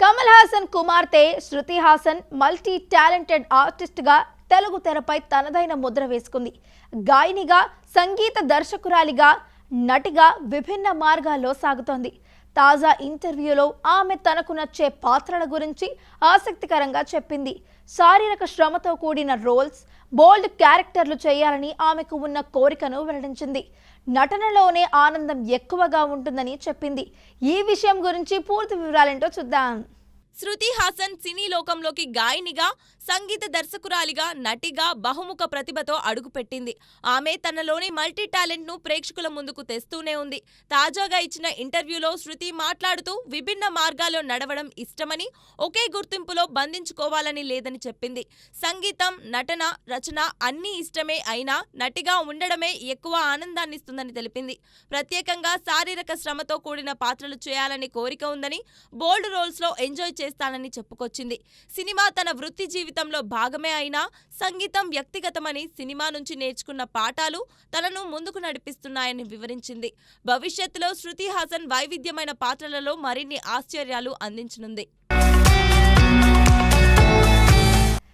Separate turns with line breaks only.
కమల్ హాసన్ కుమార్తె Shruti Haasan multi talented ఆర్టిస్ట్గా తెలుగు తెరపై తనదైన ముద్ర వేసుకుంది. గాయనిగా, సంగీత దర్శకురాలిగా, నటిగా విభిన్న మార్గాల్లో సాగుతోంది. తాజా ఇంటర్వ్యూలో ఆమె తనకు నచ్చే పాత్రల గురించి ఆసక్తికరంగా చెప్పింది. శారీరక శ్రమతో కూడిన రోల్స్, బోల్డ్ క్యారెక్టర్లు చేయాలని ఆమెకు ఉన్న కోరికను వెల్లడించింది. నటనలోనే ఆనందం ఎక్కువగా ఉంటుందని చెప్పింది. ఈ విషయం గురించి పూర్తి వివరాలేంటో చూద్దాం.
శృతి హాసన్ సినీ లోకంలోకి గాయనిగా, సంగీత దర్శకురాలిగా, నటిగా బహుముఖ ప్రతిభతో అడుగుపెట్టింది. ఆమె తనలోని మల్టీ టాలెంట్ ను ప్రేక్షకుల ముందుకు తెస్తూనే ఉంది. తాజాగా ఇచ్చిన ఇంటర్వ్యూలో శృతి మాట్లాడుతూ విభిన్న మార్గాల్లో నడవడం ఇష్టమని, ఒకే గుర్తింపులో బంధించుకోవాలని లేదని చెప్పింది. సంగీతం, నటన, రచన అన్నీ ఇష్టమే అయినా నటిగా ఉండడమే ఎక్కువ ఆనందాన్నిస్తుందని తెలిపింది. ప్రత్యేకంగా శారీరక శ్రమతో కూడిన పాత్రలు చేయాలని కోరిక ఉందని, బోల్డ్ రోల్స్ లో ఎంజాయ్ చేస్తానని చెప్పుకొచ్చింది. సినిమా తన వృత్తి జీవితంలో భాగమే అయినా సంగీతం వ్యక్తిగతమని, సినిమా నుంచి నేర్చుకున్న పాఠాలు తనను ముందుకు నడిపిస్తున్నాయని వివరించింది. భవిష్యత్తులో శృతి హాసన్ వైవిధ్యమైన పాత్రలలో మరిన్ని ఆశ్చర్యాలు అందించనుంది.